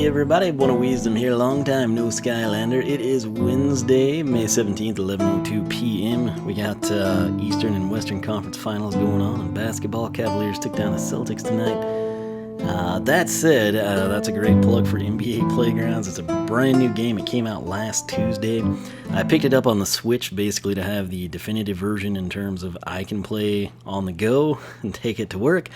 everybody, Wiisdom here, long time no Skylander. It is Wednesday, May 17th, 11:02 p.m. We got Eastern and Western Conference Finals going on, and basketball. Cavaliers took down the Celtics tonight. That said, that's a great plug for NBA Playgrounds. It's a brand new game. It came out last Tuesday. I picked it up on the Switch basically to have the definitive version in terms of I can play on the go and take it to work,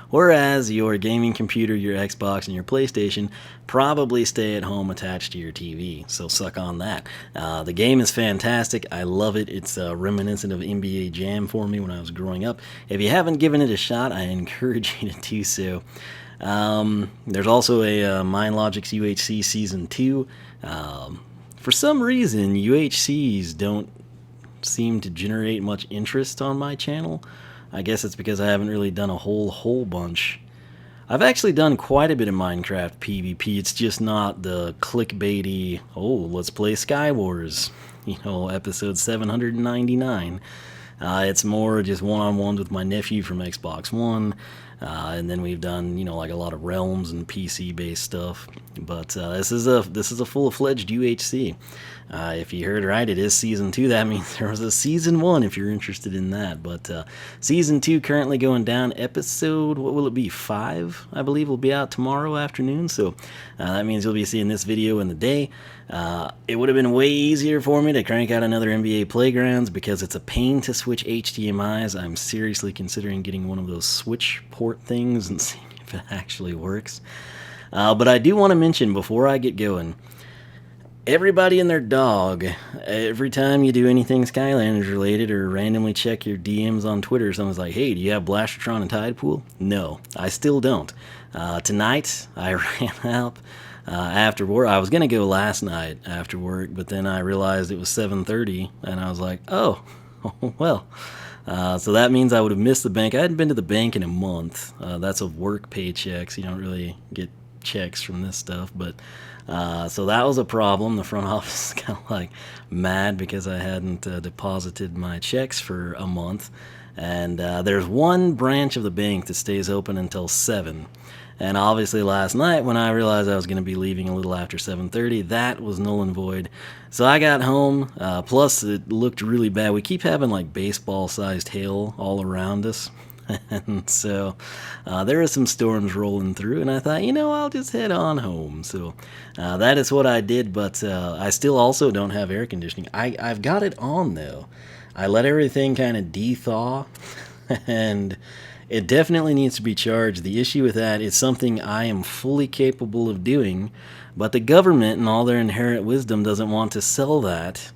whereas your gaming computer, your Xbox, and your PlayStation probably stay at home attached to your TV, so suck on that. The game is fantastic. I love it. It's reminiscent of NBA Jam for me when I was growing up. If you haven't given it a shot, I encourage you to do so. There's also a MindLogic's UHC Season 2. For some reason, UHCs don't seem to generate much interest on my channel. I guess it's because I haven't really done a whole bunch. I've actually done quite a bit of Minecraft PvP. It's just not the clickbaity, oh, let's play Sky Wars, episode 799. It's more just one-on-ones with my nephew from Xbox One. And then we've done, like a lot of Realms and PC-based stuff. But this is a full-fledged UHC. If you heard right, it is Season 2. That means there was a Season 1 if you're interested in that. But Season 2 currently going down. Episode, what will it be, 5, I believe, will be out tomorrow afternoon. So that means you'll be seeing this video in the day. It would have been way easier for me to crank out another NBA Playgrounds because it's a pain to switch HDMIs. I'm seriously considering getting one of those switch port things and seeing if it actually works. But I do want to mention before I get going, everybody and their dog, every time you do anything Skylanders related or randomly check your DMs on Twitter, someone's like, hey, do you have Blastertron and Tide Pool? No, I still don't. Tonight, I ran out after work. I was going to go last night after work, but then I realized it was 7:30, and I was like, oh, well. So that means I would have missed the bank. I hadn't been to the bank in a month. That's of work paychecks. You don't really get checks from this stuff, but so that was a problem. The front office is kind of like mad because I hadn't deposited my checks for a month, and there's one branch of the bank that stays open until 7. And obviously last night when I realized I was going to be leaving a little after 7:30, that was null and void. So I got home, plus it looked really bad. We keep having like baseball-sized hail all around us. And so there are some storms rolling through, and I thought, I'll just head on home. So that is what I did, but I still also don't have air conditioning. I've got it on, though. I let everything kind of de-thaw, and it definitely needs to be charged. The issue with that is something I am fully capable of doing, but the government, in all their inherent wisdom, doesn't want to sell that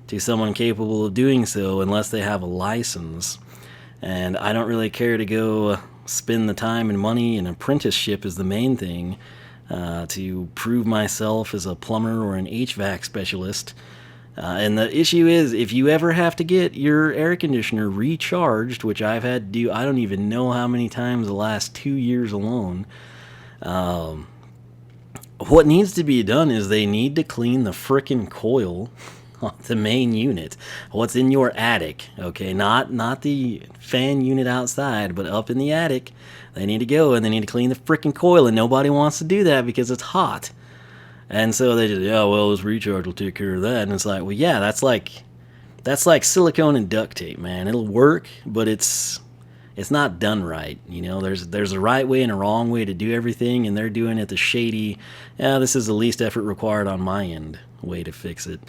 to someone capable of doing so unless they have a license. And I don't really care to go spend the time and money. An apprenticeship is the main thing to prove myself as a plumber or an HVAC specialist. And the issue is, if you ever have to get your air conditioner recharged, which I've had to do, I don't even know how many times the last 2 years alone, what needs to be done is they need to clean the frickin' coil on the main unit. What's in your attic, okay? Not the fan unit outside, but up in the attic. They need to go and they need to clean the frickin' coil, and nobody wants to do that because it's hot. And so they just, this recharge will take care of that. And it's like, well, yeah, that's like silicone and duct tape, man. It'll work, but it's not done right. There's a right way and a wrong way to do everything, and they're doing it the shady, this is the least effort required on my end way to fix it.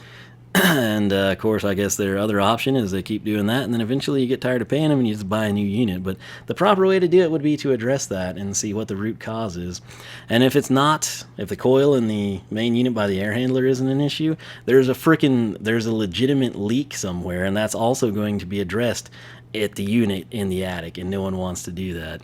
And of course, I guess their other option is they keep doing that, and then eventually you get tired of paying them and you just buy a new unit. But the proper way to do it would be to address that and see what the root cause is. And if the coil in the main unit by the air handler isn't an issue, there's a legitimate leak somewhere, and that's also going to be addressed at the unit in the attic, and no one wants to do that.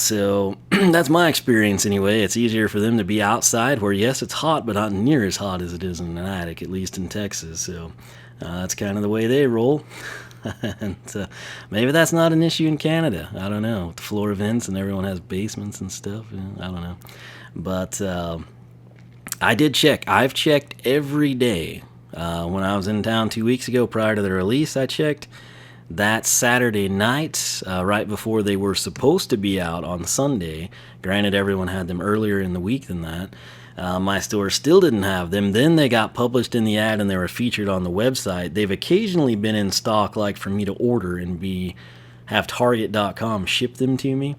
So that's my experience anyway. It's easier for them to be outside where, yes, it's hot, but not near as hot as it is in an attic, at least in Texas. So that's kind of the way they roll. And maybe that's not an issue in Canada. I don't know. With the floor vents and everyone has basements and stuff. I don't know. But I did check. I've checked every day. When I was in town 2 weeks ago prior to the release, I checked. that Saturday night, right before they were supposed to be out on Sunday. Granted, everyone had them earlier in the week than that. My store still didn't have them. Then they got published in the ad and they were featured on the website. They've occasionally been in stock, like for me to order and have Target.com ship them to me.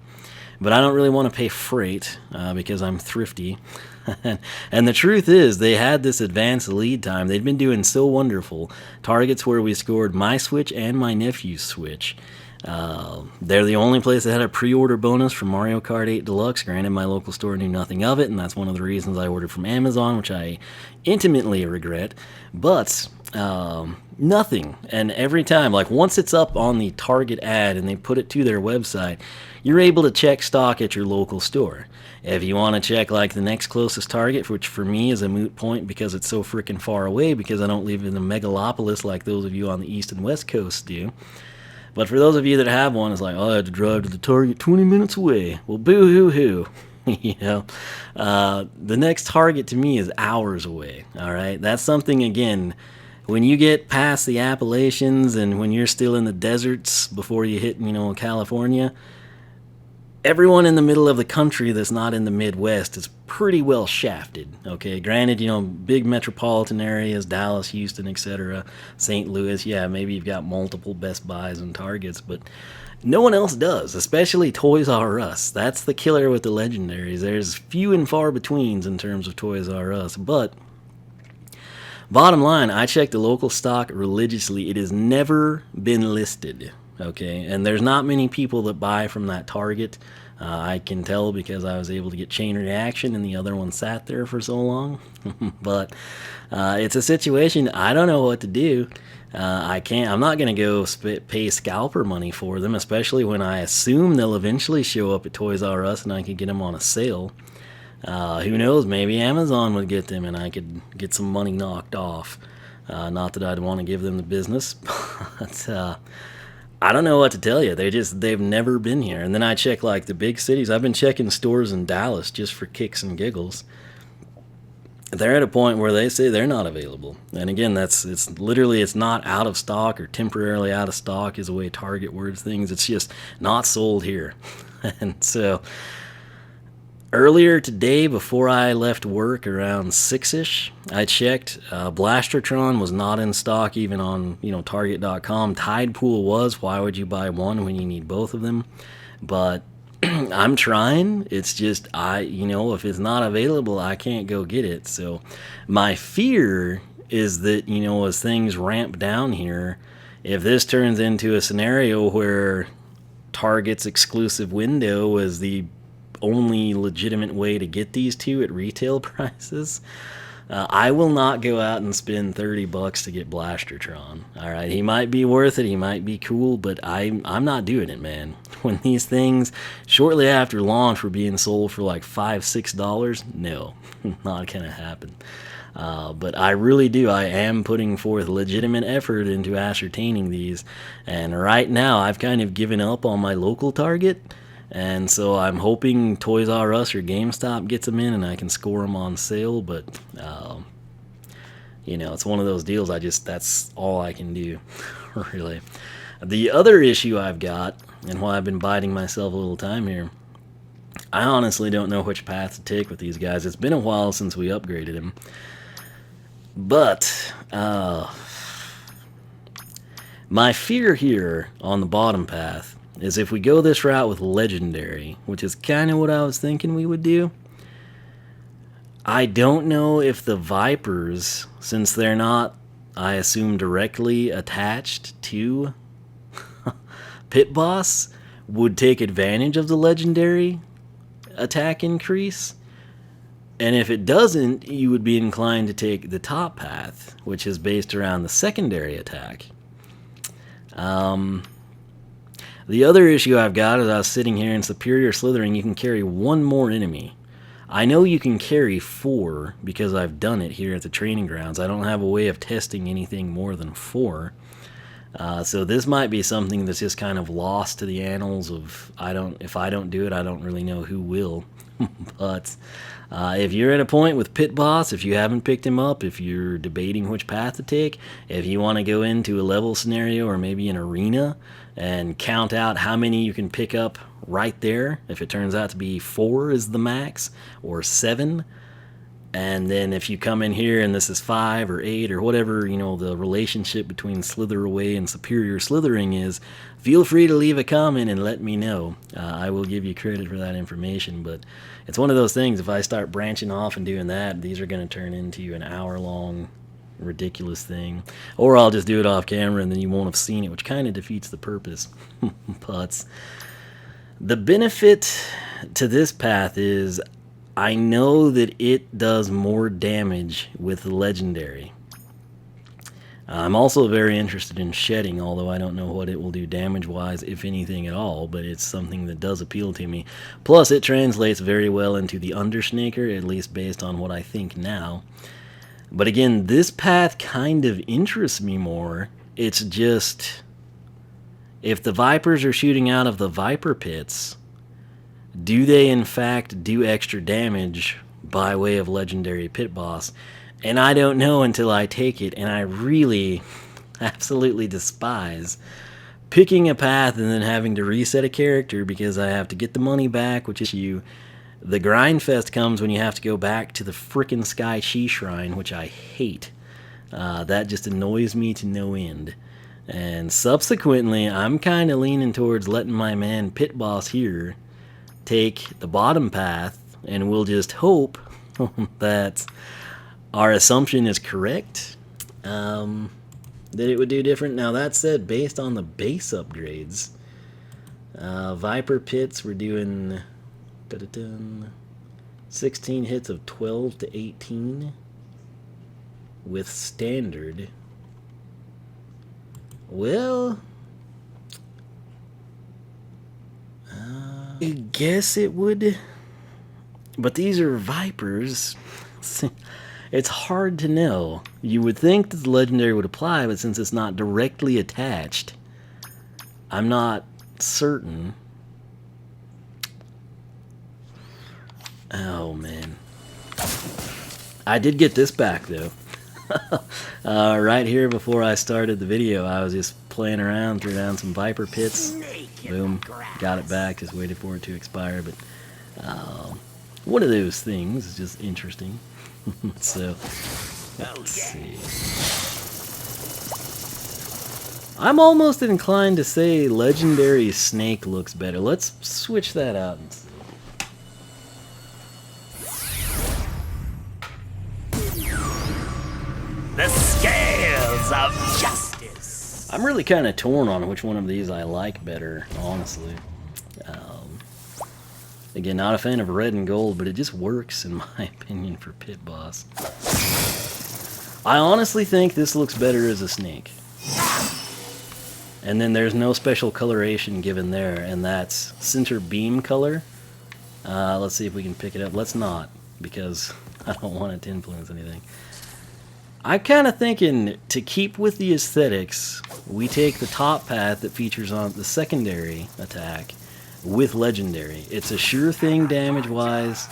But I don't really want to pay freight because I'm thrifty. And the truth is, they had this advanced lead time. They'd been doing so wonderful. Target's where we scored my Switch and my nephew's Switch. They're the only place that had a pre-order bonus for Mario Kart 8 Deluxe. Granted, my local store knew nothing of it, and that's one of the reasons I ordered from Amazon, which I intimately regret. But nothing. And every time, like once it's up on the Target ad and they put it to their website, you're able to check stock at your local store. If you want to check like the next closest Target, which for me is a moot point because it's so freaking far away because I don't live in a megalopolis like those of you on the East and West Coast do. But for those of you that have one, it's like, oh, I had to drive to the Target 20 minutes away. Well, boo-hoo-hoo. You know, the next Target to me is hours away. All right, that's something, again, when you get past the Appalachians and when you're still in the deserts before you hit, California, everyone in the middle of the country that's not in the Midwest is pretty well shafted. Okay, granted, big metropolitan areas, Dallas, Houston, etc., St. Louis, yeah, maybe you've got multiple Best Buys and Targets, but no one else does, especially Toys R Us. That's the killer with the legendaries. There's few and far betweens in terms of Toys R Us, but bottom line, I check the local stock religiously. It has never been listed, okay? And there's not many people that buy from that Target. I can tell because I was able to get chain reaction and the other one sat there for so long. But it's a situation, I don't know what to do. I'm not going to go pay scalper money for them, especially when I assume they'll eventually show up at Toys R Us and I can get them on a sale. Who knows, maybe Amazon would get them and I could get some money knocked off. Not that I'd want to give them the business, but I don't know what to tell you. They've never been here. And then I check like the big cities. I've been checking stores in Dallas just for kicks and giggles. They're at a point where they say they're not available. And again, it's not out of stock or temporarily out of stock is the way Target words things. It's just not sold here. And so earlier today, before I left work around 6-ish, I checked. Blastertron was not in stock even on Target.com. Tidepool was. Why would you buy one when you need both of them? But I'm trying. It's just if it's not available, I can't go get it. So my fear is that as things ramp down here, if this turns into a scenario where Target's exclusive window is the only legitimate way to get these two at retail prices, I will not go out and spend $30 to get Blastertron. All right, he might be worth it, he might be cool, but I'm not doing it, man. When these things shortly after launch were being sold for like $5-6, no, not gonna happen. But I really do. I am putting forth legitimate effort into ascertaining these, and right now I've kind of given up on my local Target. And so I'm hoping Toys R Us or GameStop gets them in and I can score them on sale. But, it's one of those deals. That's all I can do, really. The other issue I've got, and why I've been biding myself a little time here, I honestly don't know which path to take with these guys. It's been a while since we upgraded them. But, my fear here on the bottom path is if we go this route with Legendary, which is kind of what I was thinking we would do, I don't know if the Vipers, since they're not, I assume, directly attached to Pit Boss, would take advantage of the Legendary attack increase. And if it doesn't, you would be inclined to take the top path, which is based around the secondary attack. The other issue I've got is I was sitting here in Superior Slithering, you can carry one more enemy. I know you can carry 4 because I've done it here at the training grounds. I don't have a way of testing anything more than 4. So this might be something that's just kind of lost to the annals of if I don't do it, I don't really know who will. But if you're at a point with Pit Boss, if you haven't picked him up, if you're debating which path to take, if you want to go into a level scenario or maybe an arena and count out how many you can pick up right there, if it turns out to be 4 is the max or 7, and then if you come in here and this is 5 or 8 or whatever, you know, the relationship between Slither Away and Superior Slithering is, feel free to leave a comment and let me know. I will give you credit for that information, but it's one of those things, if I start branching off and doing that, these are going to turn into an hour-long ridiculous thing. Or I'll just do it off camera and then you won't have seen it, which kind of defeats the purpose. But the benefit to this path is I know that it does more damage with the legendary. I'm also very interested in shedding, although I don't know what it will do damage-wise, if anything at all, but it's something that does appeal to me. Plus, it translates very well into the Undersnaker, at least based on what I think now. But again, this path kind of interests me more. It's just, if the Vipers are shooting out of the Viper pits, do they in fact do extra damage by way of legendary Pit Boss? And I don't know until I take it, and I really absolutely despise picking a path and then having to reset a character because I have to get the money back, which is the grind fest comes when you have to go back to the frickin' Sky Chi Shrine, which I hate. That just annoys me to no end. And subsequently, I'm kind of leaning towards letting my man Pit Boss here take the bottom path, and we'll just hope that our assumption is correct, that it would do different. Now that said, based on the base upgrades, Viper Pits, we're doing 16 hits of 12 to 18 with standard. Well, I guess it would, but these are Vipers. It's hard to know. You would think that the legendary would apply, but since it's not directly attached, I'm not certain. Oh man, I did get this back though. Right here before I started the video, I was just playing around, threw down some Viper Pits. Boom, got it back, just waited for it to expire. But one of those things is just interesting. So, let's see. I'm almost inclined to say Legendary Snake looks better. Let's switch that out and see. The scales of justice. I'm really kind of torn on which one of these I like better, honestly. Again, not a fan of red and gold, but it just works, in my opinion, for Pit Boss. I honestly think this looks better as a snake. And then there's no special coloration given there, and that's center beam color. Let's see if we can pick it up. Let's not, because I don't want it to influence anything. I'm kind of thinking, to keep with the aesthetics, we take the top path that features on the secondary attack with legendary. It's a sure thing damage-wise,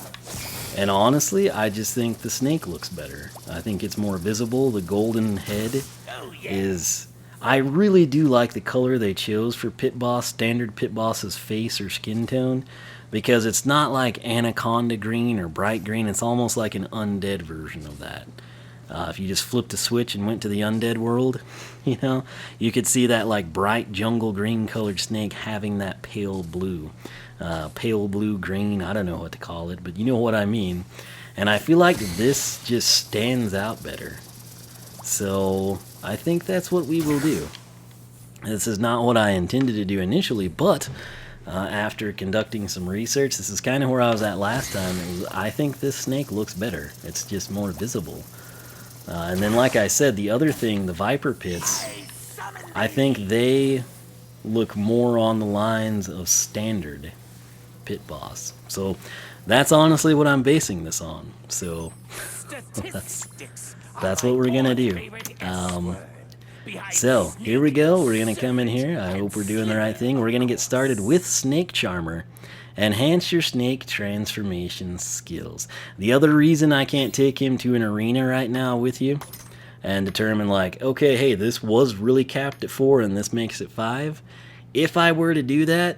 and honestly, I just think the snake looks better. I think it's more visible. The golden head is... I really do like the color they chose for Pit Boss, standard Pit Boss's face or skin tone, because it's not like Anaconda green or bright green. It's almost like an undead version of that. If you just flipped a switch and went to the undead world, you know, you could see that like bright jungle green colored snake having that pale blue green, I don't know what to call it, but you know what I mean. And I feel like this just stands out better. So I think that's what we will do. This is not what I intended to do initially, but after conducting some research, this is kind of where I was at last time. I think this snake looks better. It's just more visible. And then, like I said, the other thing, the Viper Pits, I think they look more on the lines of standard Pit Boss. So that's honestly what I'm basing this on. So that's what we're going to do. behind So, here we go. We're going to come in here. I hope we're doing the right thing. We're going to get started with Snake Charmer. Enhance your snake transformation skills. The other reason I can't take him to an arena right now with you and determine like, okay, hey, this was really capped at 4 and this makes it 5. If I were to do that,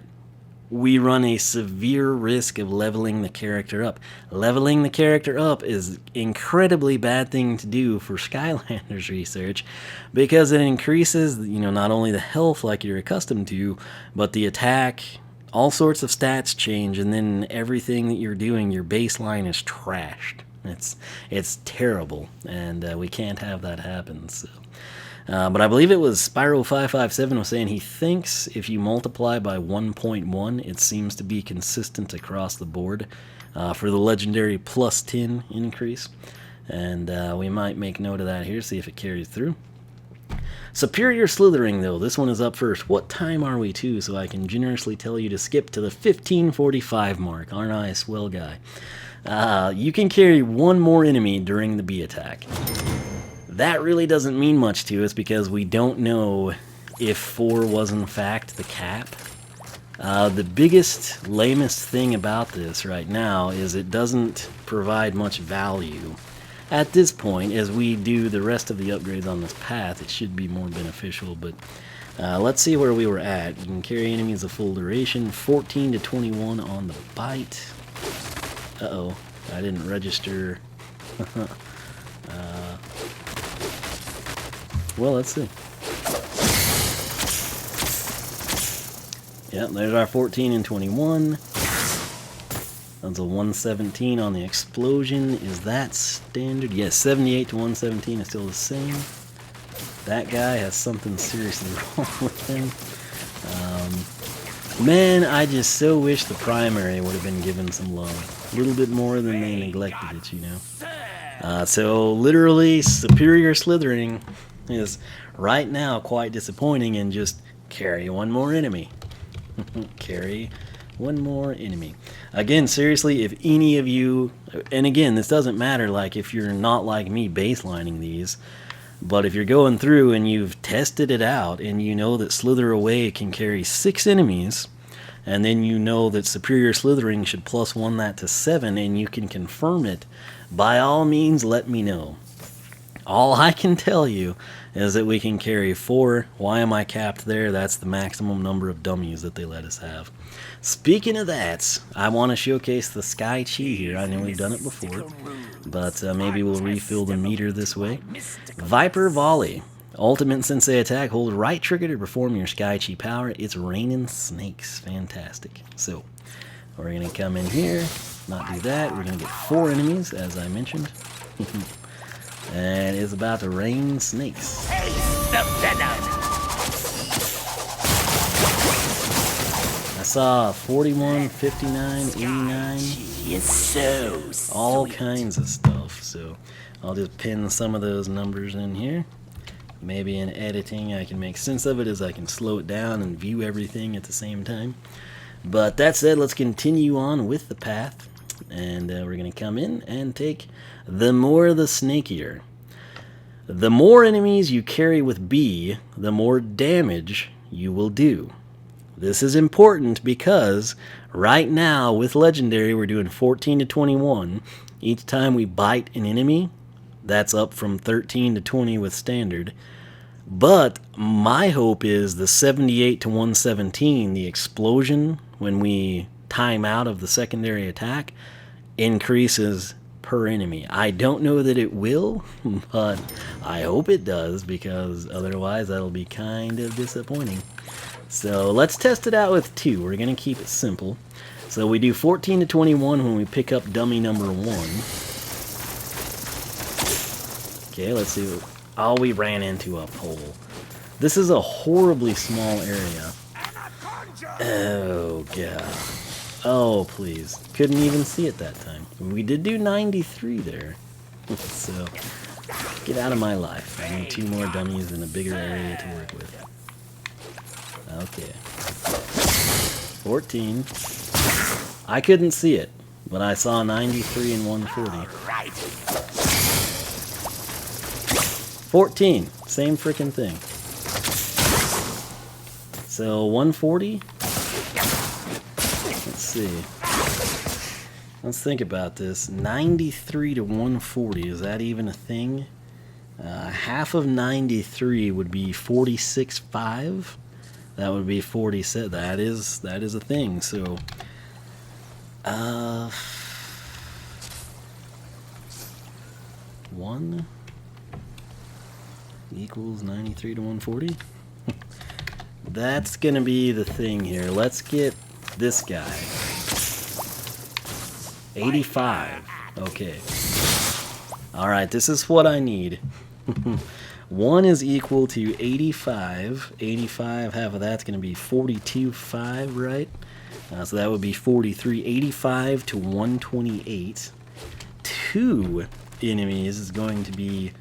we run a severe risk of leveling the character up. Leveling the character up is incredibly bad thing to do for Skylanders research because it increases, not only the health like you're accustomed to, but the attack, all sorts of stats change, and then everything that you're doing, your baseline is trashed. It's terrible, and we can't have that happen. So. But I believe it was Spyro557 was saying he thinks if you multiply by 1.1, it seems to be consistent across the board for the legendary plus 10 increase. And we might make note of that here, see if it carries through. Superior Slithering, though, this one is up first. What time are we to, so I can generously tell you to skip to the 15:45 mark? Aren't I a swell guy? You can carry one more enemy during the B attack. That really doesn't mean much to us because we don't know if 4 was in fact the cap. The biggest, lamest thing about this right now is it doesn't provide much value. At this point, as we do the rest of the upgrades on this path, it should be more beneficial, but let's see where we were at. You can carry enemies a full duration, 14 to 21 on the bite. Uh-oh, I didn't register. Well, let's see. Yep, there's our 14 and 21. That's a 117 on the explosion. Is that standard? Yes, 78 to 117 is still the same. That guy has something seriously wrong with him. Man, I just so wish the primary would have been given some love. A little bit more than they neglected it, So, literally, Superior Slithering is right now quite disappointing and just carry one more enemy. Carry one more enemy. Again, seriously, if any of you, and again, this doesn't matter like if you're not like me baselining these, but if you're going through and you've tested it out and you know that Slither Away can carry 6 enemies, and then you know that Superior Slithering should +1 that to 7 and you can confirm it, by all means let me know. All I can tell you is that we can carry 4. Why am I capped there? That's the maximum number of dummies that they let us have. Speaking of that, I want to showcase the Sky Chi here. I know we've done it before, but maybe we'll refill the meter this way. Viper Volley. Ultimate Sensei attack. Hold right trigger to perform your Sky Chi power. It's raining snakes. Fantastic. So, we're going to come in here, not do that. We're going to get 4 enemies, as I mentioned. And it's about to rain snakes. Taste the venom. I saw 41, 59, 89. Is so all sweet. kinds of stuff. So I'll just pin some of those numbers in here. Maybe in editing I can make sense of it as I can slow it down and view everything at the same time. But that said, let's continue on with the path. And we're going to come in and take the more the snakier. The more enemies you carry with B, the more damage you will do. This is important because right now with Legendary we're doing 14 to 21. Each time we bite an enemy, that's up from 13 to 20 with Standard. But my hope is the 78 to 117, the explosion when we time out of the secondary attack, increases per enemy. I don't know that it will, but I hope it does because otherwise that'll be kind of disappointing. So let's test it out with 2. We're going to keep it simple. So we do 14 to 21 when we pick up dummy number 1. Okay, let's see. Oh, we ran into a pole. This is a horribly small area. Oh, God. Oh, please. Couldn't even see it that time. We did do 93 there. So, get out of my life. I need 2 more dummies and a bigger area to work with. Okay. 14. I couldn't see it, but I saw 93 and 140. 14. Same freaking thing. So 140. Let's see. Let's think about this. 93 to 140. Is that even a thing? Half of 93 would be 46.5. That would be 47. That is a thing. So, 1 equals 93 to 140. That's gonna be the thing here. Let's get this guy. 85. Okay. Alright, this is what I need. 1 is equal to 85. 85, half of that's going to be 42.5, right? So that would be 43. 85 to 128. 2 enemies is going to be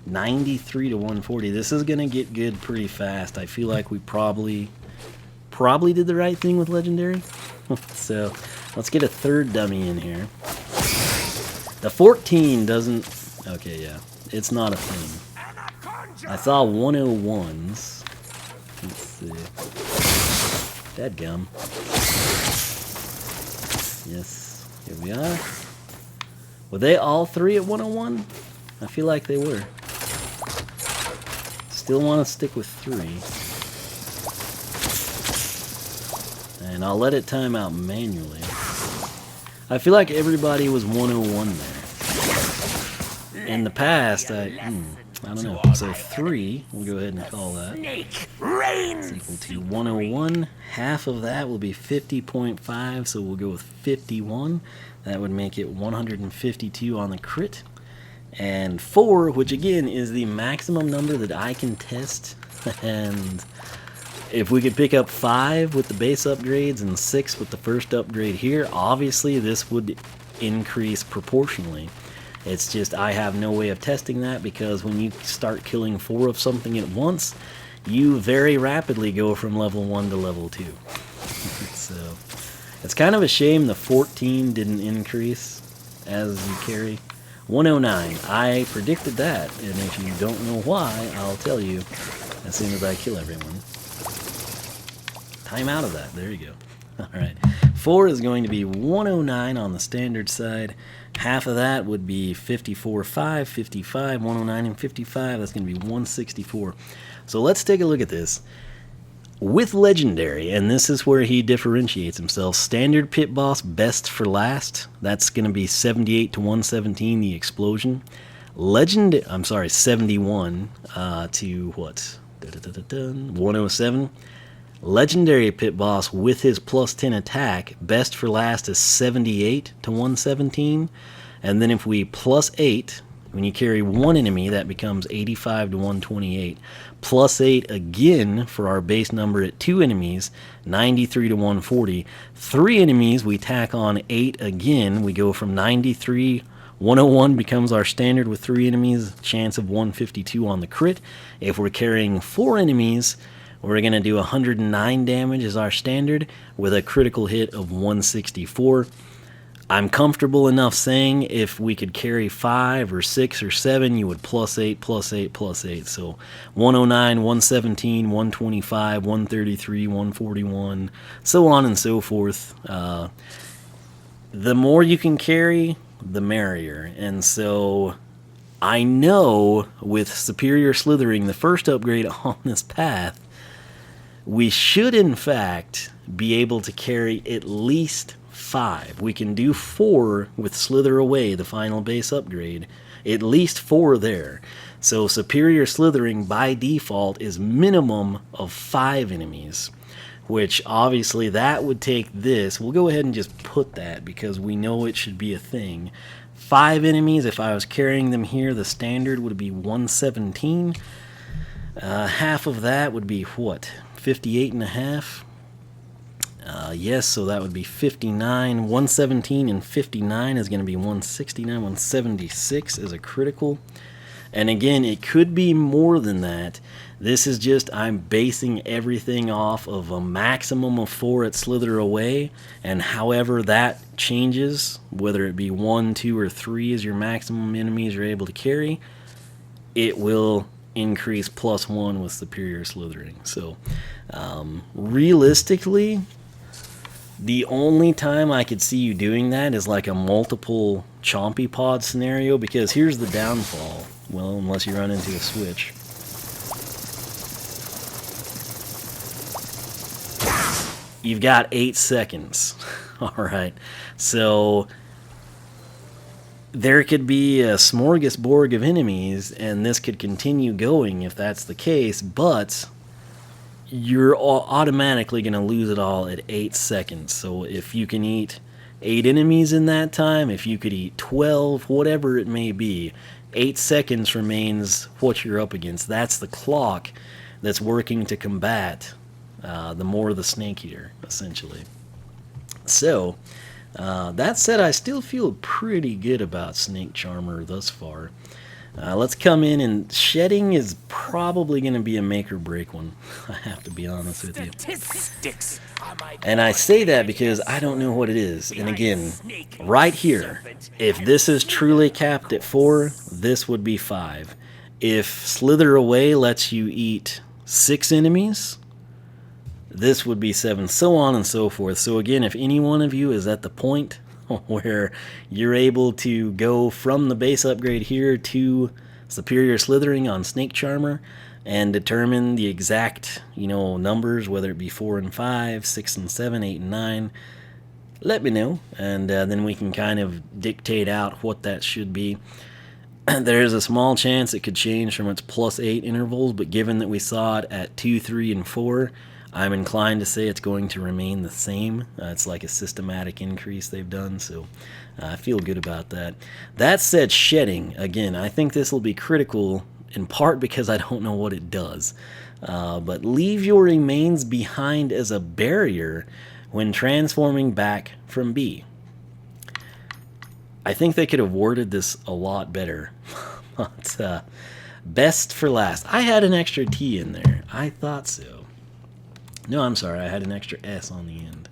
93 to 140. This is going to get good pretty fast. I feel like we probably did the right thing with Legendary. So let's get a third dummy in here. The 14 doesn't... Okay, yeah. It's not a thing. I saw 101s. Let's see. Dadgum. Yes. Here we are. Were they all 3 at 101? I feel like they were. Still want to stick with 3. And I'll let it time out manually. I feel like everybody was 101 there. In the past, I don't know. So 3, we'll go ahead and call that. It's equal to 101. Half of that will be 50.5, so we'll go with 51. That would make it 152 on the crit. And 4, which again is the maximum number that I can test. And if we could pick up 5 with the base upgrades and 6 with the first upgrade here, obviously this would increase proportionally. It's just I have no way of testing that, because when you start killing 4 of something at once, you very rapidly go from level 1 to level 2. So it's kind of a shame the 14 didn't increase as you carry. 109. I predicted that, and if you don't know why, I'll tell you as soon as I kill everyone. Time out of that. There you go. Alright. 4 is going to be 109 on the standard side. Half of that would be 54.5, 55, 109, and 55. That's going to be 164. So let's take a look at this. With Legendary, and this is where he differentiates himself, Standard Pit Boss, best for last. That's going to be 78 to 117, the explosion. 71 to what? 107. Legendary Pit Boss with his plus 10 attack, best for last is 78 to 117. And then if we plus 8, when you carry 1 enemy, that becomes 85 to 128. Plus 8 again for our base number at 2 enemies, 93 to 140. 3 enemies, we tack on 8 again. We go from 93, 101 becomes our standard with 3 enemies, chance of 152 on the crit. If we're carrying 4 enemies, we're going to do 109 damage as our standard with a critical hit of 164. I'm comfortable enough saying if we could carry 5 or 6 or 7, you would plus 8, plus 8, plus 8. So 109, 117, 125, 133, 141, so on and so forth. The more you can carry, the merrier. And so I know with Superior Slithering, the first upgrade on this path, we should, in fact, be able to carry at least 5. We can do 4 with Slither Away, the final base upgrade. At least 4 there. So Superior Slithering, by default, is minimum of 5 enemies. Which, obviously, that would take this. We'll go ahead and just put that, because we know it should be a thing. 5 enemies, if I was carrying them here, the standard would be 117. Half of that would be what? 58 and a half. Yes, so that would be 59. 117 and 59 is going to be 169. 176 is a critical. And again, it could be more than that. This is just, I'm basing everything off of a maximum of 4 at Slither Away. And however that changes, whether it be 1, 2, or 3 is your maximum enemies you're able to carry, it will increase +1 with superior slithering. So realistically, the only time I could see you doing that is like a multiple chompy pod scenario, because here's the downfall. Well, unless you run into a switch. You've got 8 seconds. Alright, so there could be a smorgasbord of enemies, and this could continue going if that's the case, but you're automatically going to lose it all at 8 seconds. So if you can eat 8 enemies in that time, if you could eat 12, whatever it may be, 8 seconds remains what you're up against. That's the clock that's working to combat the more the snake eater, essentially. So, that said, I still feel pretty good about Snake Charmer thus far. Let's come in, and shedding is probably going to be a make or break one. I have to be honest with you. And I say that because I don't know what it is. And again, right here, if this is truly capped at 4, this would be 5. If Slither Away lets you eat 6 enemies, this would be 7, so on and so forth. So again, if any one of you is at the point where you're able to go from the base upgrade here to superior slithering on Snake Charmer and determine the exact, numbers, whether it be 4 and 5, 6 and 7, 8 and 9, let me know, and then we can kind of dictate out what that should be. There's a small chance it could change from its +8 intervals, but given that we saw it at 2, 3, and 4, I'm inclined to say it's going to remain the same. It's like a systematic increase they've done, so I feel good about that. That said, shedding, again, I think this will be critical, in part because I don't know what it does. But leave your remains behind as a barrier when transforming back from B. I think they could have worded this a lot better. But best for last. I had an extra T in there. I thought so. No, I'm sorry, I had an extra S on the end.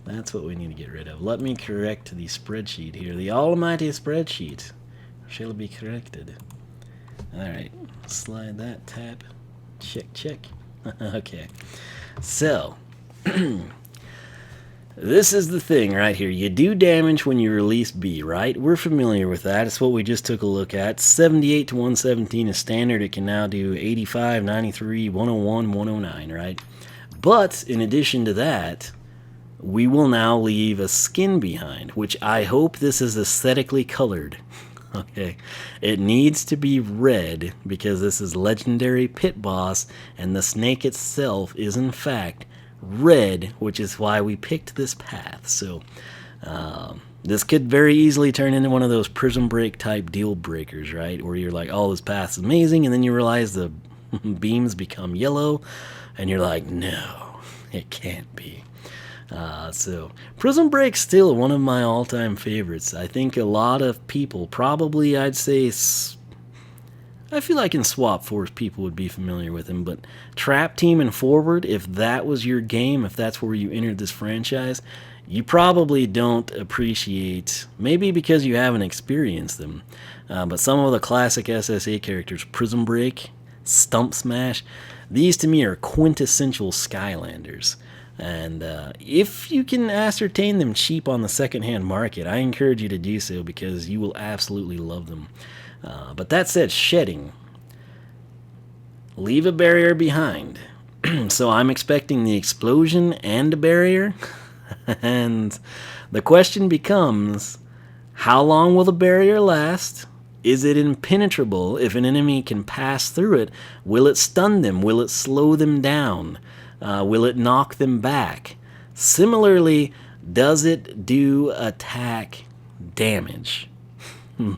That's what we need to get rid of. Let me correct the spreadsheet here. The almighty spreadsheet shall be corrected. Alright, slide that tab. Check, check. Okay. So, this is the thing right here. You do damage when you release B, right? We're familiar with that. It's what we just took a look at. 78 to 117 is standard. It can now do 85, 93, 101, 109, right? But in addition to that, we will now leave a skin behind, which I hope this is aesthetically colored. Okay, it needs to be red because this is legendary pit boss, and the snake itself is in fact red, which is why we picked this path. So this could very easily turn into one of those Prism Break type deal breakers, right? Where you're like, oh, this path is amazing, and then you realize the beams become yellow, and you're like, no, it can't be. So Prism Break's still one of my all-time favorites. I think a lot of people, probably I'd say, I feel like in Swap Force people would be familiar with him, but Trap Team and Forward, if that was your game, if that's where you entered this franchise, you probably don't appreciate, maybe because you haven't experienced them, but some of the classic SSA characters, Prism Break, Stump Smash, these to me are quintessential Skylanders. And if you can ascertain them cheap on the secondhand market, I encourage you to do so because you will absolutely love them. But that said, shedding. Leave a barrier behind. So I'm expecting the explosion and a barrier. And the question becomes, how long will the barrier last? Is it impenetrable? If an enemy can pass through it, will it stun them? Will it slow them down? Will it knock them back? Similarly, does it do attack damage?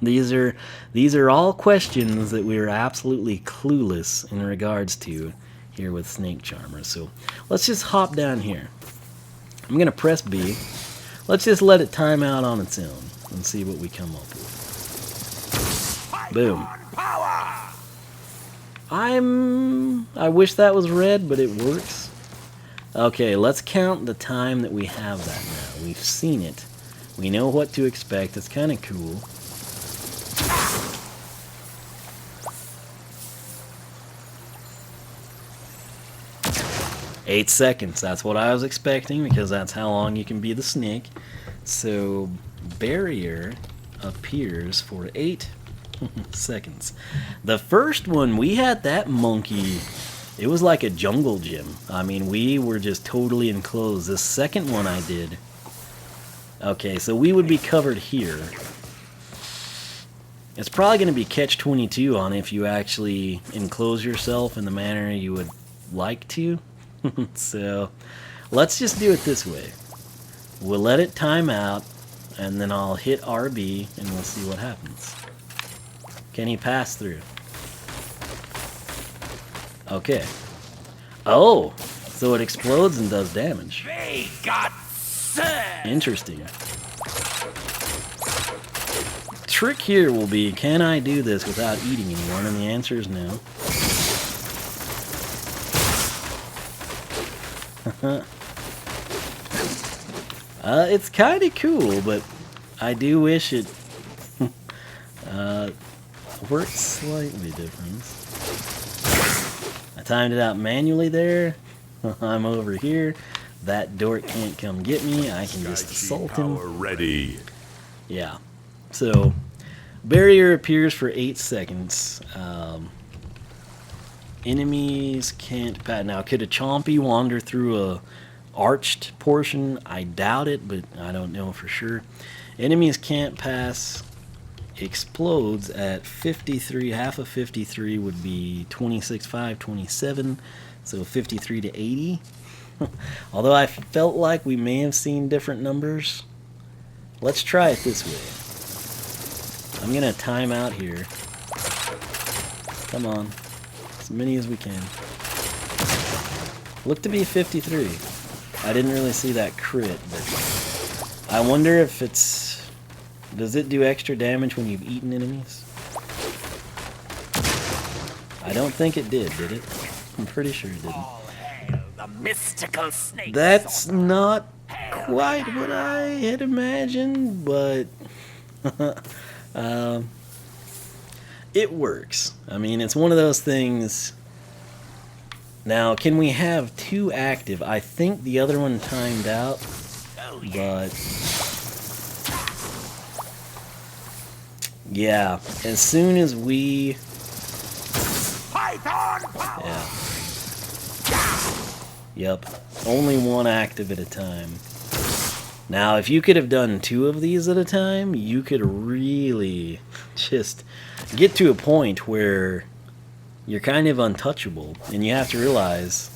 These are all questions that we are absolutely clueless in regards to here with Snake Charmer. So let's just hop down here. I'm going to press B. Let's just let it time out on its own and see what we come up with. Boom. I wish that was red, but it works. Okay, let's count the time that we have that now. We've seen it. We know what to expect. It's kind of cool. 8 seconds. That's what I was expecting because that's how long you can be the snake. So barrier appears for 8 seconds. The first one, we had that monkey. It was like a jungle gym. I mean, we were just totally enclosed. The second one I did. Okay, so we would be covered here. It's probably going to be catch-22 on if you actually enclose yourself in the manner you would like to. So, let's just do it this way. We'll let it time out, and then I'll hit RB, and we'll see what happens. Can he pass through? Okay. Oh! So it explodes and does damage. They got served. Interesting. Trick here will be, can I do this without eating anyone? And the answer is no. It's kind of cool, but I do wish it worked slightly different. I timed it out manually there. I'm over here. That dork can't come get me. I can just assault him. Ready. Yeah. So, barrier appears for 8 seconds. Enemies can't pass. Now, could a chompy wander through a arched portion? I doubt it, but I don't know for sure. Enemies can't pass. Explodes at 53. Half of 53 would be 26.5, 27. So 53 to 80. Although I felt like we may have seen different numbers. Let's try it this way. I'm going to time out here. Come on. As many as we can. Look to be 53. I didn't really see that crit, but I wonder if it's... Does it do extra damage when you've eaten enemies? I don't think it did it? I'm pretty sure it didn't. All hail the mystical snake. That's not quite what I had imagined, but it works. I mean, it's one of those things. Now, can we have 2 active? I think the other one timed out, but yeah, as soon as we yeah. Yep. Only 1 active at a time. Now, if you could have done 2 of these at a time, you could really just get to a point where you're kind of untouchable. And you have to realize,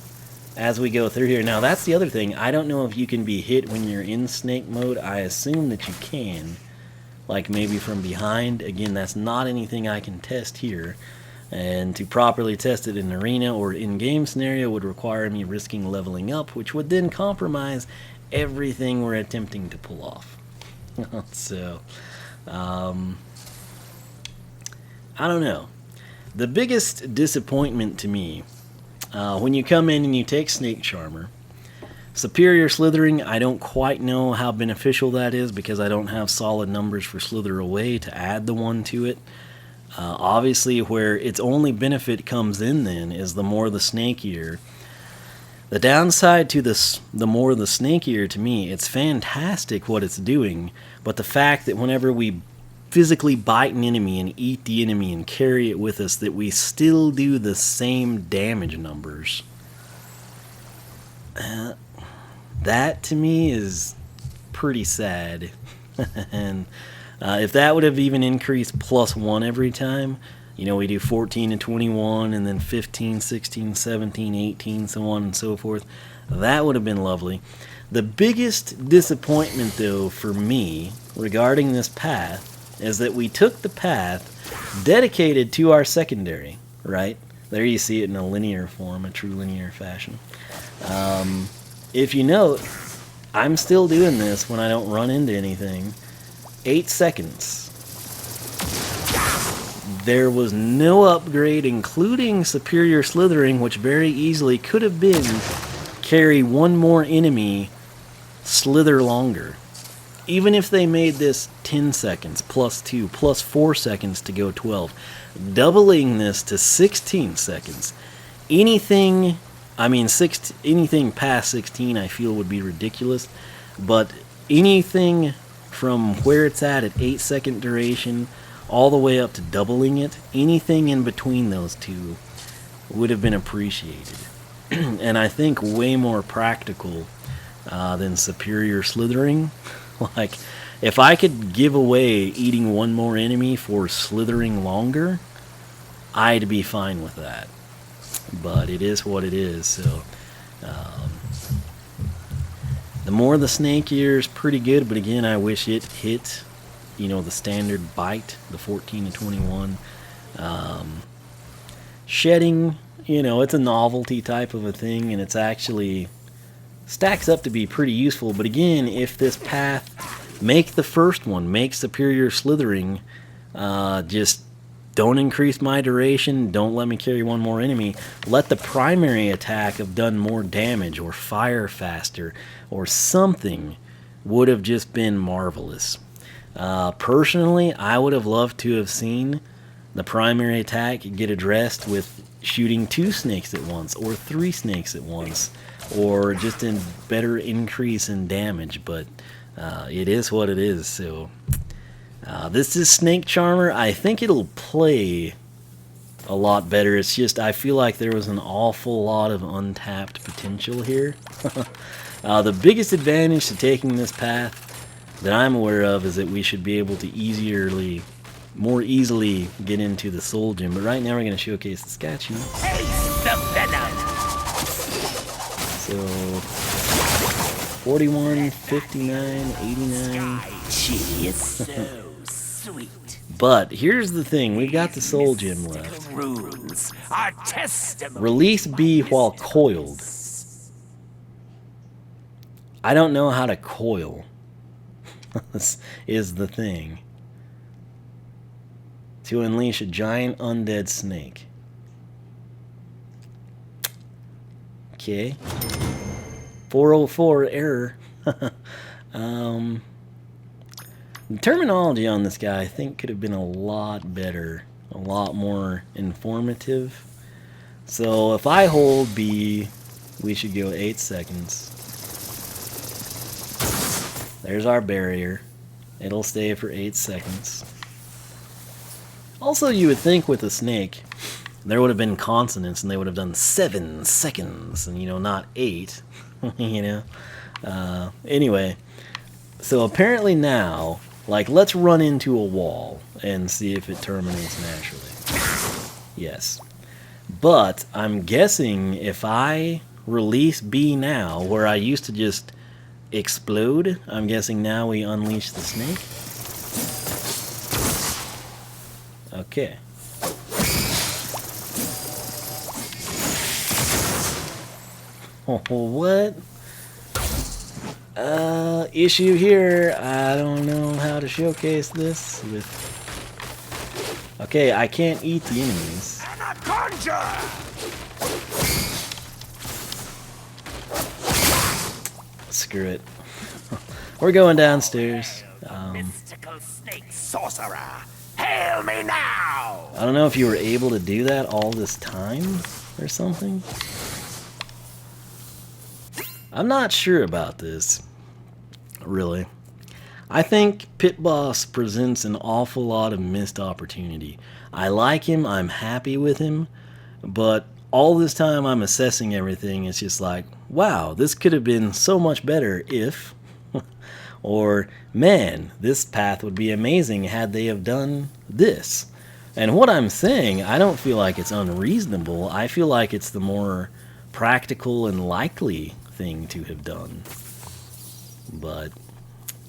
as we go through here... Now, that's the other thing. I don't know if you can be hit when you're in snake mode. I assume that you can. Like, maybe from behind. Again, that's not anything I can test here. And to properly test it in arena or in-game scenario would require me risking leveling up, which would then compromise everything we're attempting to pull off. So, I don't know. The biggest disappointment to me, when you come in and you take Snake Charmer, Superior Slithering, I don't quite know how beneficial that is because I don't have solid numbers for Slither Away to add the 1 to it. Obviously, where its only benefit comes in then is the more the snakier. The downside to this, the more the snakier to me, it's fantastic what it's doing, but the fact that whenever we physically bite an enemy and eat the enemy and carry it with us, that we still do the same damage numbers. That to me is pretty sad. And if that would have even increased +1 every time, you know, we do 14 and 21 and then 15, 16, 17, 18, so on and so forth. That would have been lovely. The biggest disappointment, though, for me regarding this path is that we took the path dedicated to our secondary, right? There you see it in a linear form, a true linear fashion. If you note, I'm still doing this when I don't run into anything. 8 seconds. There was no upgrade, including Superior Slithering, which very easily could have been carry 1 more enemy, slither longer. Even if they made this 10 seconds, +2, +4 seconds to go 12, doubling this to 16 seconds, anything I mean, anything past 16 I feel would be ridiculous, but anything from where it's at 8-second duration all the way up to doubling it, anything in between those two would have been appreciated. And I think way more practical than superior slithering. Like, if I could give away eating one more enemy for slithering longer, I'd be fine with that. But it is what it is, so the more the snake ear is pretty good, but again, I wish it hit, you know, the standard bite, the 14 to 21. Shedding, you know, it's a novelty type of a thing, and it's actually stacks up to be pretty useful. But again, if this path, make the first one, make superior slithering, just don't increase my duration, don't let me carry one more enemy, let the primary attack have done more damage, or fire faster, or something, would have just been marvelous. Personally, I would have loved to have seen the primary attack get addressed with shooting 2 snakes at once, or 3 snakes at once, or just a better increase in damage, but it is what it is. So this is Snake Charmer. I think it'll play a lot better. It's just, I feel like there was an awful lot of untapped potential here. The biggest advantage to taking this path that I'm aware of is that we should be able to more easily get into the Soul Gem. But right now we're going to showcase the statue. Taste the venom. So 41, 59, 89. She is so sweet. But here's the thing, we've got the Soul Gem left. Runes are testimony. Release B while coiled. I don't know how to coil. This is the thing. To unleash a giant undead snake. Okay. 404 error. The terminology on this guy I think could have been a lot better, a lot more informative. So if I hold B, we should go 8 seconds. There's our barrier. It'll stay for 8 seconds. Also, you would think with a snake, there would have been consonants and they would have done 7 seconds and, you know, not 8. You know? Anyway, so apparently now, like, let's run into a wall and see if it terminates naturally. Yes. But I'm guessing if I release B now, where I used to just explode, I'm guessing now we unleash the snake. Okay. Oh, what? Issue here. I don't know how to showcase this with... Okay, I can't eat the enemies. Anaconda! Screw it. We're going downstairs. Mystical snake sorcerer! Hail me now! I don't know if you were able to do that all this time or something. I'm not sure about this, really. I think Pit Boss presents an awful lot of missed opportunity. I like him, I'm happy with him, but all this time I'm assessing everything, it's just like, wow, this could have been so much better if, or man, this path would be amazing had they have done this. And what I'm saying, I don't feel like it's unreasonable, I feel like it's the more practical and likely thing to have done. But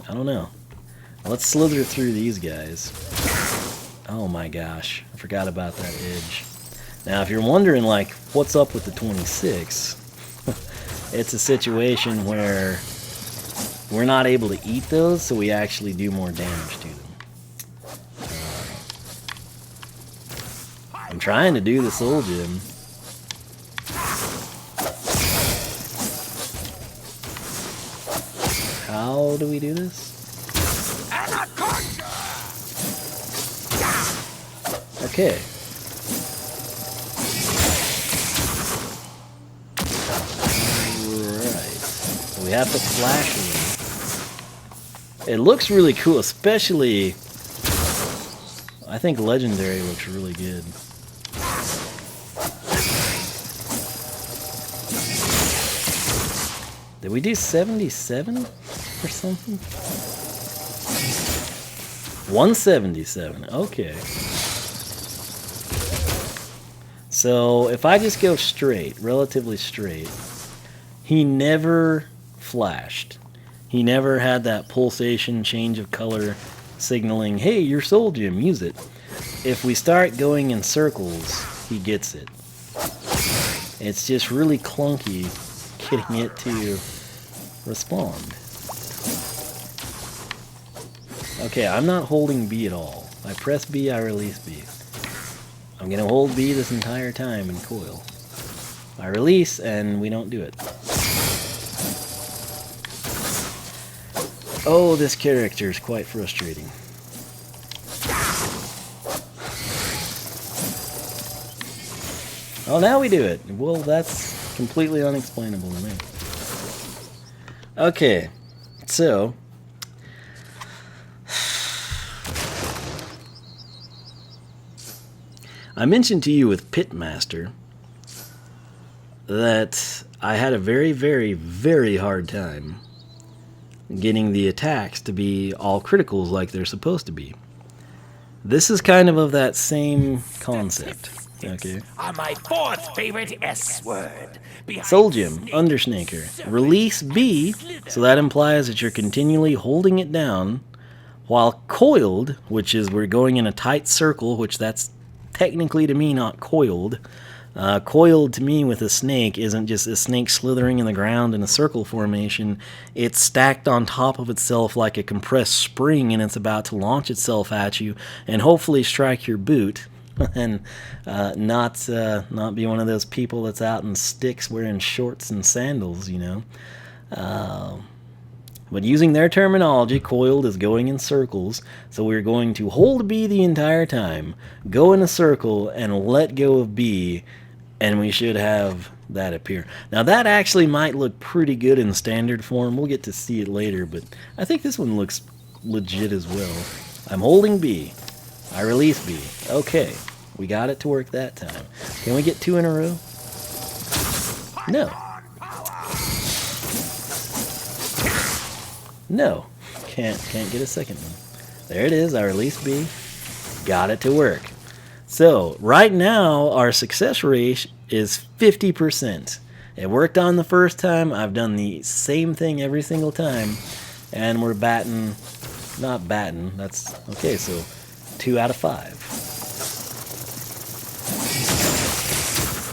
I don't know. Let's slither through these guys. Oh my gosh, I forgot about that edge. Now if you're wondering like what's up with the 26, it's a situation where we're not able to eat those, so we actually do more damage to them. I'm trying to do the Soul Gem. How do we do this? Okay. we have to flash it. It looks really cool, especially, I think Legendary looks really good. Did we do 77 or something? 177, okay. So if I just go straight, relatively straight, he never flashed. He never had that pulsation, change of color, signaling, hey, your soul gem, use it. If we start going in circles, he gets it. It's just really clunky getting it to respond. Okay, I'm not holding B at all. I press B, I release B. I'm gonna hold B this entire time and coil. I release and we don't do it. Oh, this character is quite frustrating. Oh, now we do it. Well, that's completely unexplainable to me. Okay, so I mentioned to you with Pitmaster that I had a very, very, very hard time getting the attacks to be all criticals like they're supposed to be. This is kind of that same concept. Okay. Are my fourth favorite S word. Soul Gem, Undersnaker. Release B, so that implies that you're continually holding it down, while coiled, which is we're going in a tight circle, which that's technically to me not coiled. Coiled to me with a snake isn't just a snake slithering in the ground in a circle formation. It's stacked on top of itself like a compressed spring, and it's about to launch itself at you and hopefully strike your boot. And not be one of those people that's out in sticks wearing shorts and sandals, you know. But using their terminology, coiled is going in circles. So we're going to hold B the entire time, go in a circle, and let go of B, and we should have that appear. Now that actually might look pretty good in standard form. We'll get to see it later, but I think this one looks legit as well. I'm holding B. I release B. Okay, we got it to work that time. Can we get 2 in a row? No. No. Can't get a second one. There it is. I release B. Got it to work. So, right now, our success rate is 50%. It worked on the first time. I've done the same thing every single time. And we're batting... Not batting. That's... Okay, so... 2 out of 5.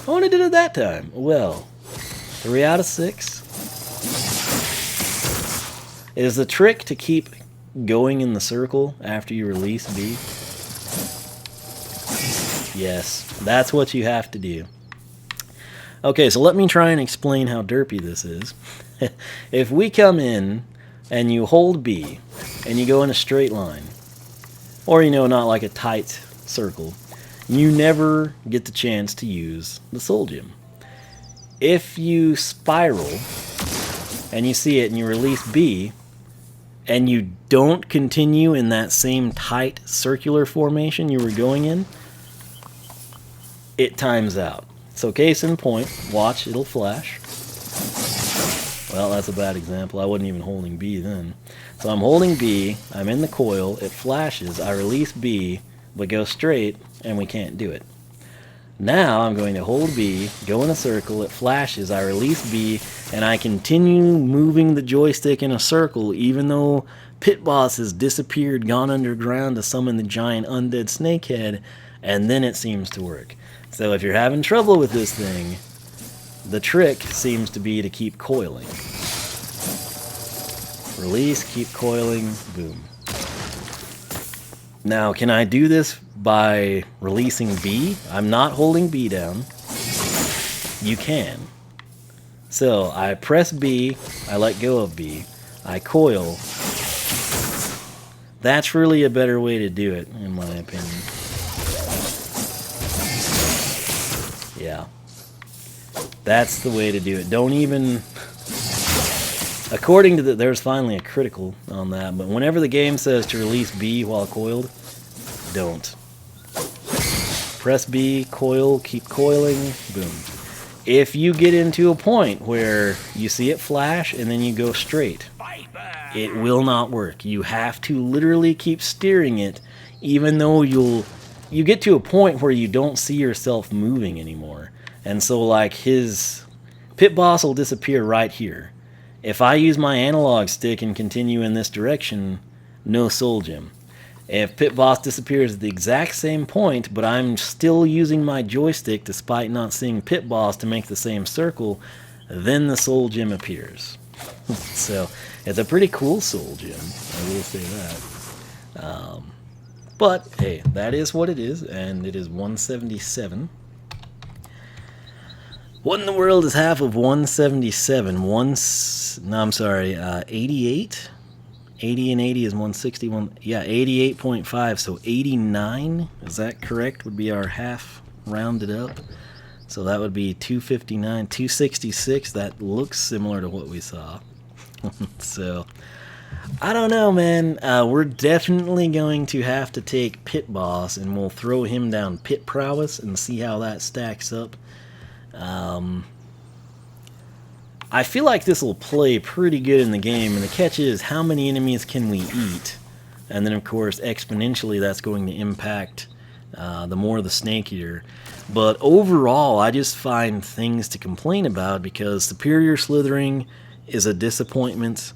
I only did it that time. Well, 3 out of 6. Is the trick to keep going in the circle after you release B? Yes, that's what you have to do. Okay, so let me try and explain how derpy this is. If we come in and you hold B and you go in a straight line, or, you know, not like a tight circle, you never get the chance to use the Soul Gem. If you spiral, and you see it and you release B, and you don't continue in that same tight circular formation you were going in, it times out. So case in point, watch, it'll flash. Well, that's a bad example. I wasn't even holding B then. So I'm holding B, I'm in the coil, it flashes, I release B, but go straight, and we can't do it. Now I'm going to hold B, go in a circle, it flashes, I release B, and I continue moving the joystick in a circle, even though Pit Boss has disappeared, gone underground to summon the giant undead snakehead, and then it seems to work. So if you're having trouble with this thing, the trick seems to be to keep coiling. Release, keep coiling, boom. Now, can I do this by releasing B? I'm not holding B down. You can. So, I press B, I let go of B, I coil. That's really a better way to do it, in my opinion. Yeah. That's the way to do it. Don't even According to there's finally a critical on that, but whenever the game says to release B while coiled, don't. Press B, coil, keep coiling, boom. If you get into a point where you see it flash and then you go straight, it will not work. You have to literally keep steering it, even though you get to a point where you don't see yourself moving anymore. And so like his pit boss will disappear right here. If I use my analog stick and continue in this direction, no soul gem. If pit boss disappears at the exact same point, but I'm still using my joystick despite not seeing pit boss to make the same circle, then the soul gem appears. So it's a pretty cool soul gem, I will say that. But hey, that is what it is, and it is 177. What in the world is half of 177? 88? 80 and 80 is 161. Yeah, 88.5, so 89, is that correct? Would be our half rounded up. So that would be 259, 266. That looks similar to what we saw. So, I don't know, man. We're definitely going to have to take Pit Boss, and we'll throw him down Pit Prowess and see how that stacks up. I feel like this will play pretty good in the game, and the catch is how many enemies can we eat? And then, of course, exponentially that's going to impact the more the snakier. But overall, I just find things to complain about because superior slithering is a disappointment.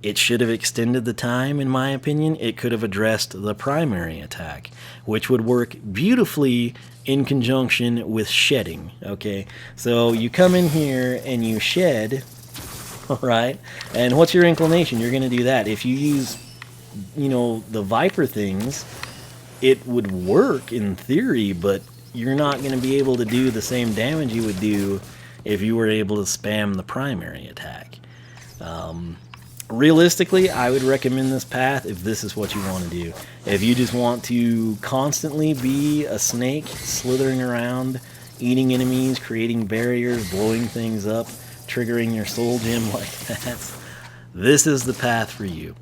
It should have extended the time, in my opinion. It could have addressed the primary attack, which would work beautifully in conjunction with shedding, okay? So you come in here and you shed, right? And what's your inclination? You're going to do that. If you use, the Viper things, it would work in theory, but you're not going to be able to do the same damage you would do if you were able to spam the primary attack. Realistically, I would recommend this path if this is what you want to do. If you just want to constantly be a snake, slithering around, eating enemies, creating barriers, blowing things up, triggering your soul gem like that, this is the path for you.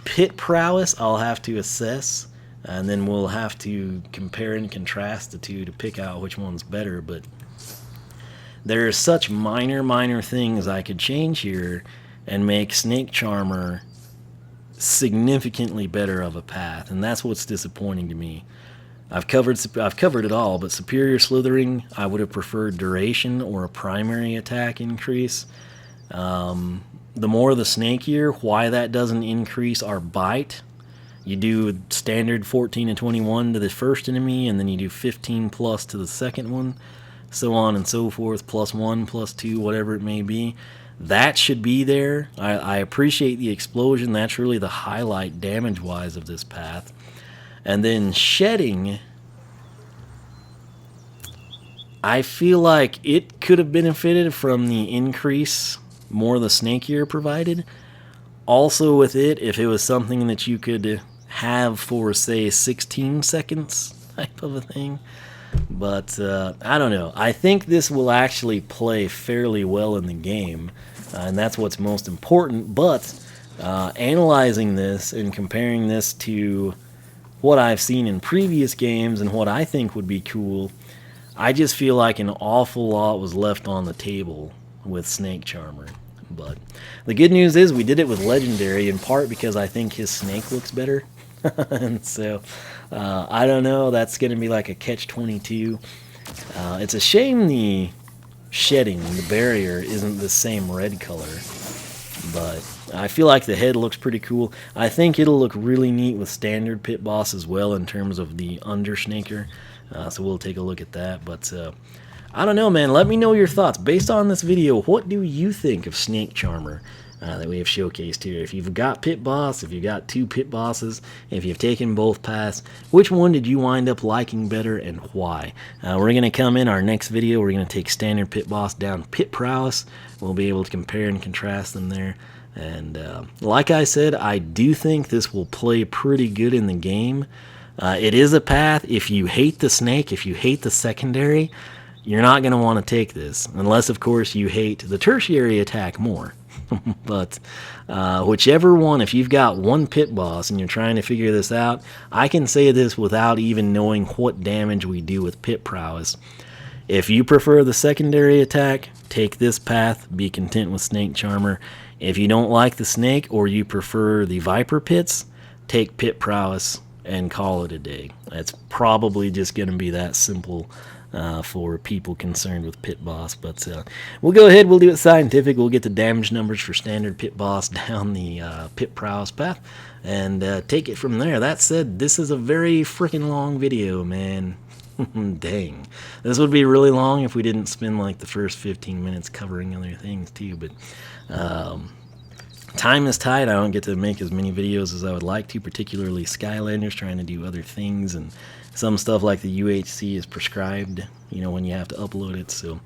Pit Prowess, I'll have to assess, and then we'll have to compare and contrast the two to pick out which one's better, but there are such minor things I could change here and make Snake Charmer significantly better of a path, and that's what's disappointing to me. I've covered it all, but superior slithering, I would have preferred duration or a primary attack increase. The more the snakier, why that doesn't increase our bite. You do standard 14 and 21 to the first enemy, and then you do 15 plus to the second one, so on and so forth, +1, +2, whatever it may be. That should be there. I appreciate the explosion. That's really the highlight damage-wise of this path. And then shedding, I feel like it could have benefited from the increase more the snakier provided. Also with it, if it was something that you could have for, say, 16 seconds type of a thing. But I don't know. I think this will actually play fairly well in the game, and that's what's most important. But analyzing this and comparing this to what I've seen in previous games and what I think would be cool, I just feel like an awful lot was left on the table with Snake Charmer. But the good news is we did it with Legendary, in part because I think his snake looks better. And so, I don't know, that's going to be like a catch-22. It's a shame the shedding, the barrier, isn't the same red color. But I feel like the head looks pretty cool. I think it'll look really neat with standard Pit Boss as well in terms of the Undersnaker. So we'll take a look at that. But I don't know, man. Let me know your thoughts. Based on this video, what do you think of Snake Charmer that we have showcased here? If you've got Pit Boss, if you've got two Pit Bosses, if you've taken both paths, which one did you wind up liking better and why? We're going to come in our next video. We're going to take standard Pit Boss down Pit Prowess. We'll be able to compare and contrast them there. And like I said, I do think this will play pretty good in the game. It is a path. If you hate the snake, if you hate the secondary, you're not going to want to take this, unless, of course, you hate the tertiary attack more. But whichever one, if you've got one pit boss and you're trying to figure this out, I can say this without even knowing what damage we do with pit prowess. If you prefer the secondary attack, take this path, be content with Snake Charmer. If you don't like the snake or you prefer the Viper pits, take pit prowess and call it a day. It's probably just going to be that simple for people concerned with pit boss. But we'll go ahead, we'll do it scientific. We'll get the damage numbers for standard pit boss down the pit prowess path and take it from there. That said, this is a very freaking long video, man. Dang. This would be really long if we didn't spend like the first 15 minutes covering other things too. But time is tight. I don't get to make as many videos as I would like to, particularly Skylanders, trying to do other things, and some stuff like the UHC is prescribed, you know, when you have to upload it. So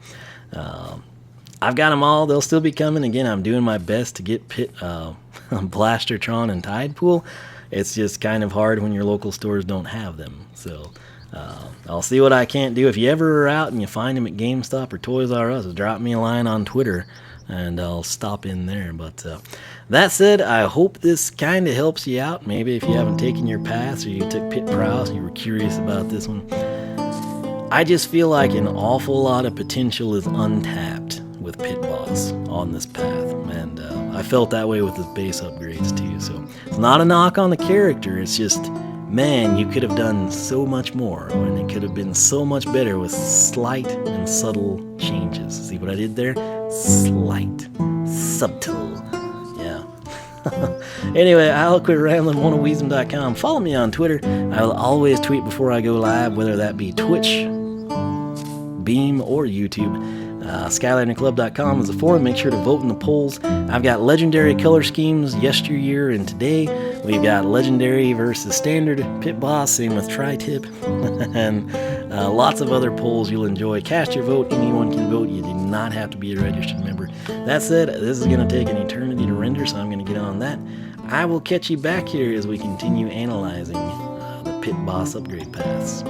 I've got them all. They'll still be coming. Again, I'm doing my best to get Blastertron and Tidepool. It's just kind of hard when your local stores don't have them. So I'll see what I can't do. If you ever are out and you find them at GameStop or Toys R Us, drop me a line on Twitter and I'll stop in there. But that said, I hope this kind of helps you out. Maybe if you haven't taken your pass or you took pit prowess and you were curious about this one. I just feel like an awful lot of potential is untapped with pit boss on this path, and I felt that way with the base upgrades too. So it's not a knock on the character, it's just, man, you could have done so much more, and it could have been so much better with slight and subtle changes. See what I did there? Slight, subtle, yeah. Anyway, I'll quit rambling. Wiisdom.com. Follow me on Twitter. I will always tweet before I go live, whether that be Twitch, Beam, or YouTube. SkylanderClub.com is the forum. Make sure to vote in the polls. I've got legendary color schemes yesteryear and today. We've got legendary versus standard pit boss, same with tri-tip, and lots of other polls you'll enjoy. Cast your vote. Anyone can vote. You do not have to be a registered member. That said, this is going to take an eternity to render, so I'm going to get on that. I will catch you back here as we continue analyzing the pit boss upgrade paths.